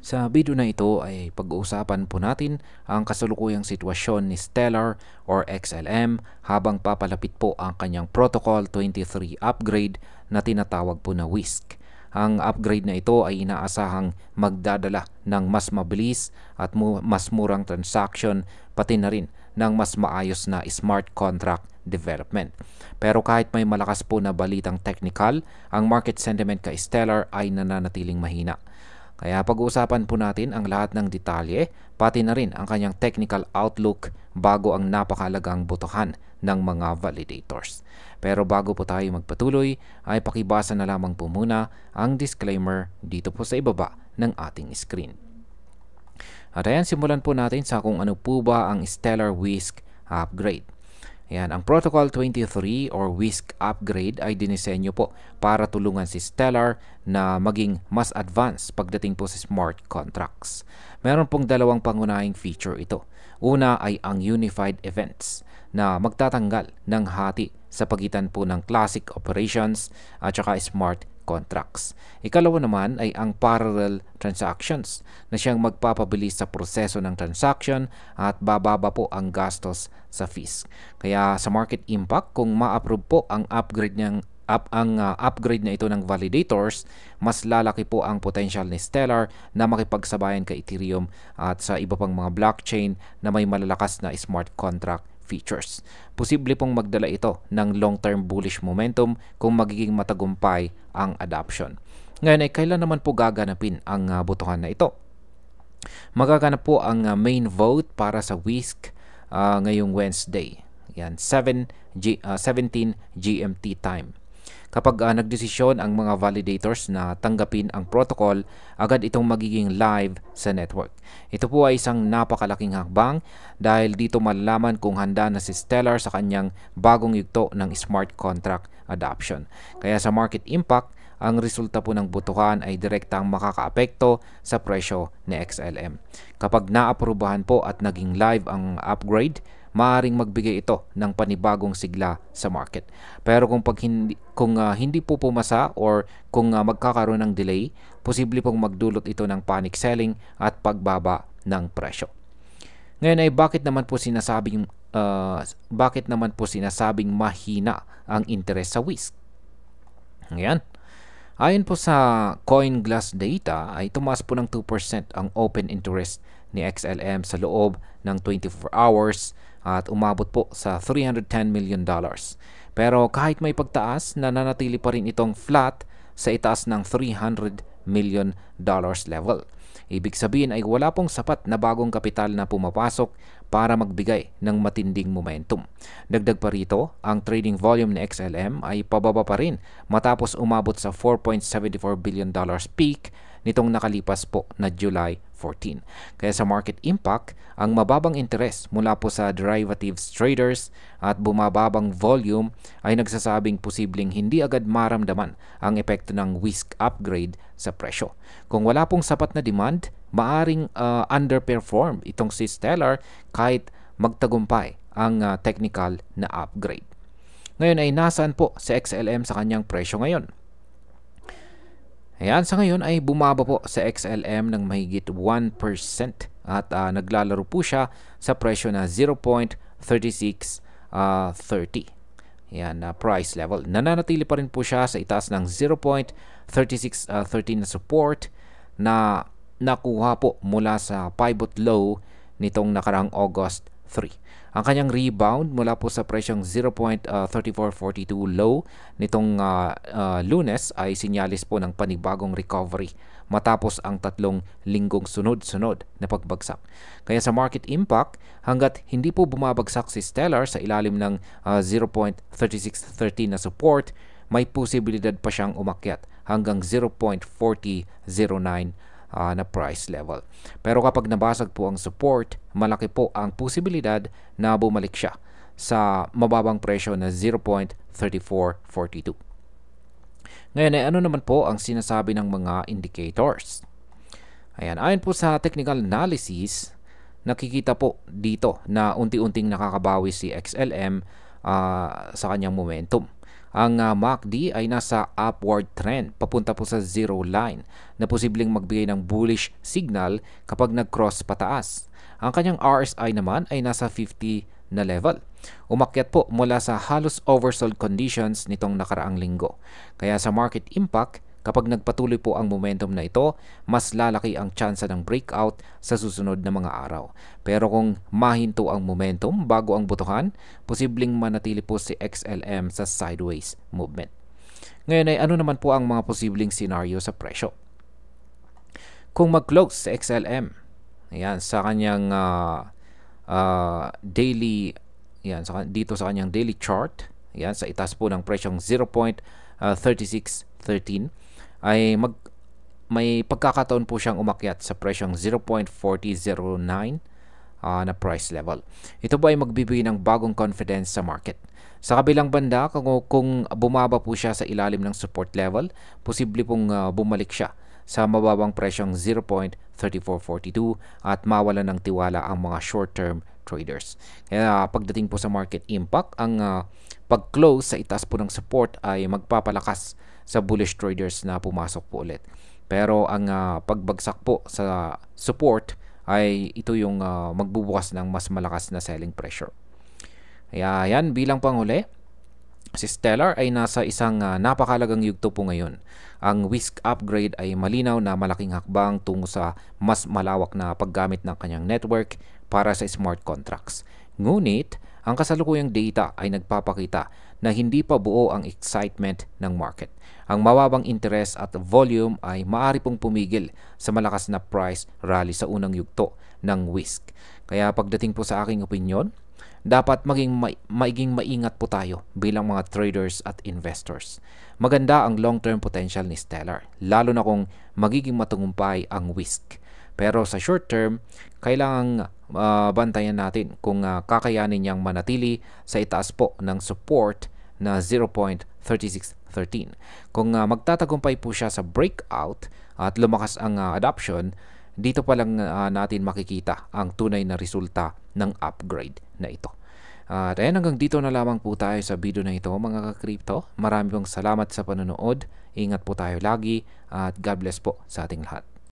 Sa video na ito ay pag-uusapan po natin ang kasalukuyang sitwasyon ni Stellar or XLM habang papalapit po ang kanyang Protocol 23 upgrade na tinatawag po na WISC. Ang upgrade na ito ay inaasahang magdadala ng mas mabilis at mas murang transaction pati na rin ng mas maayos na smart contract development. Pero kahit may malakas po na balitang technical, ang market sentiment kay Stellar ay nananatiling mahina. Kaya pag-uusapan po natin ang lahat ng detalye, pati na rin ang kanyang technical outlook bago ang napakalagang botohan ng mga validators. Pero bago po tayo magpatuloy, ay pakibasa na lamang po muna ang disclaimer dito po sa ibaba ng ating screen. At ayan, simulan po natin sa kung ano po ba ang Stellar WISC upgrade. Ayan, ang Protocol 23 or WISC upgrade ay dinisenyo po para tulungan si Stellar na maging mas advanced pagdating po sa smart contracts. Meron pong dalawang pangunahing feature ito. Una ay ang Unified Events na magtatanggal ng hati sa pagitan po ng classic operations at saka smart contracts. Ikalawa naman ay ang parallel transactions na siyang magpapabilis sa proseso ng transaction at bababa po ang gastos sa fees. Kaya sa market impact, kung ma-approve po ang upgrade upgrade na ito ng validators, mas lalaki po ang potential ni Stellar na makipagsabayan kay Ethereum at sa iba pang mga blockchain na may malalakas na smart contract features. Posible pong magdala ito ng long-term bullish momentum kung magiging matagumpay ang adoption. Ngayon ay kailan naman po gaganapin ang botohan na ito? Magaganap po ang main vote para sa WISC ngayong Wednesday. Yan, 17 GMT time. Kapag nagdesisyon ang mga validators na tanggapin ang protocol, agad itong magiging live sa network. Ito po ay isang napakalaking hakbang dahil dito malalaman kung handa na si Stellar sa kanyang bagong yugto ng smart contract adoption. Kaya sa market impact, ang resulta po ng botohan ay direktang makakaapekto sa presyo ni XLM. Kapag naaprubahan po at naging live ang upgrade, maaaring magbigay ito ng panibagong sigla sa market. Pero kung hindi po pumasa or kung magkakaroon ng delay, posible pong magdulot ito ng panic selling at pagbaba ng presyo. Ngayon ay bakit naman po sinasabing mahina ang interes sa WISC? Ngayon, ayon po sa CoinGlass data ay tumaas po ng 2% ang open interest ni XLM sa loob ng 24 hours at umabot po sa $310 million. Pero kahit may pagtaas, nananatili pa rin itong flat sa itaas ng $300 million level. Ibig sabihin ay wala pong sapat na bagong kapital na pumapasok para magbigay ng matinding momentum. Dagdag pa rito, ang trading volume ni XLM ay pababa pa rin matapos umabot sa $4.74 billion peak nitong nakalipas po na July 14. Kaya sa market impact, ang mababang interes mula po sa derivatives traders at bumababang volume ay nagsasabing posibleng hindi agad maramdaman ang epekto ng WISC upgrade sa presyo. Kung wala pong sapat na demand, maaring underperform itong si Stellar kahit magtagumpay ang technical na upgrade. Ngayon ay nasaan po si XLM sa kanyang presyo ngayon? Ayan, sa ngayon ay bumaba po sa XLM ng mahigit 1% at naglalaro po siya sa presyo na 0.3630. Ayan, price level. Nananatili pa rin po siya sa itaas ng 0.3613 na support na nakuha po mula sa pivot low nitong nakarang August 3. Ang kanyang rebound mula po sa presyong 0.3442 low nitong Lunes ay sinyalis po ng panibagong recovery matapos ang 3 linggong sunod-sunod na pagbagsak. Kaya sa market impact, hanggat hindi po bumabagsak si Stellar sa ilalim ng 0.3613 na support, may posibilidad pa siyang umakyat hanggang 0.4009 na price level. Pero kapag nabasag po ang support, malaki po ang posibilidad na bumalik siya sa mababang presyo na 0.3442. Ngayon ay ano naman po ang sinasabi ng mga indicators? Ayan, ayon po sa technical analysis, nakikita po dito na unti-unting nakakabawi si XLM sa kanyang momentum. ang MACD ay nasa upward trend papunta po sa zero line na posibleng magbigay ng bullish signal kapag nag-cross pataas. Ang kanyang RSI naman ay nasa 50 na level. Umakyat po mula sa halos oversold conditions nitong nakaraang linggo. Kaya sa market impact, kapag nagpatuloy po ang momentum na ito, mas lalaki ang tsansa ng breakout sa susunod na mga araw. Pero kung mahinto ang momentum bago ang butuhan, posibleng manatili po si XLM sa sideways movement. Ngayon ay ano naman po ang mga posibleng scenario sa presyo? Kung mag-close sa XLM, ayan, sa kanyang daily, ayan, dito sa kanyang daily chart, ayan, sa itaas po ng presyong 0.3613, ay may pagkakataon po siyang umakyat sa presyong 0.4009 na price level. Ito ba ay magbibigay ng bagong confidence sa market? Sa kabilang banda, kung bumaba po siya sa ilalim ng support level, posible pong bumalik siya sa mababang presyong 0.3442 at mawala ng tiwala ang mga short-term traders. Kaya pagdating po sa market impact, ang pag-close sa itaas po ng support ay magpapalakas sa bullish traders na pumasok po ulit. Pero ang pagbagsak po sa support ay ito yung magbubukas ng mas malakas na selling pressure. Kaya yan, bilang panghuli, si Stellar ay nasa isang napakalagang yugto po ngayon. Ang WISC upgrade ay malinaw na malaking hakbang tungo sa mas malawak na paggamit ng kanyang network para sa smart contracts. Ngunit, ang kasalukuyang data ay nagpapakita na hindi pa buo ang excitement ng market. Ang mababang interest at volume ay maaari pong pumigil sa malakas na price rally sa unang yugto ng WISC. Kaya pagdating po sa aking opinyon, dapat maging maingat po tayo bilang mga traders at investors. Maganda ang long-term potential ni Stellar, lalo na kung magiging matagumpay ang WISC. Pero sa short term, kailangang bantayan natin kung kakayanin niyang manatili sa itaas po ng support na 0.3613. Kung magtatagumpay po siya sa breakout at lumakas ang adoption, dito pa lang natin makikita ang tunay na resulta ng upgrade na ito. At ayan, hanggang dito na lamang po tayo sa video na ito mga ka-crypto. Marami pong salamat sa panonood. Ingat po tayo lagi at God bless po sa ating lahat.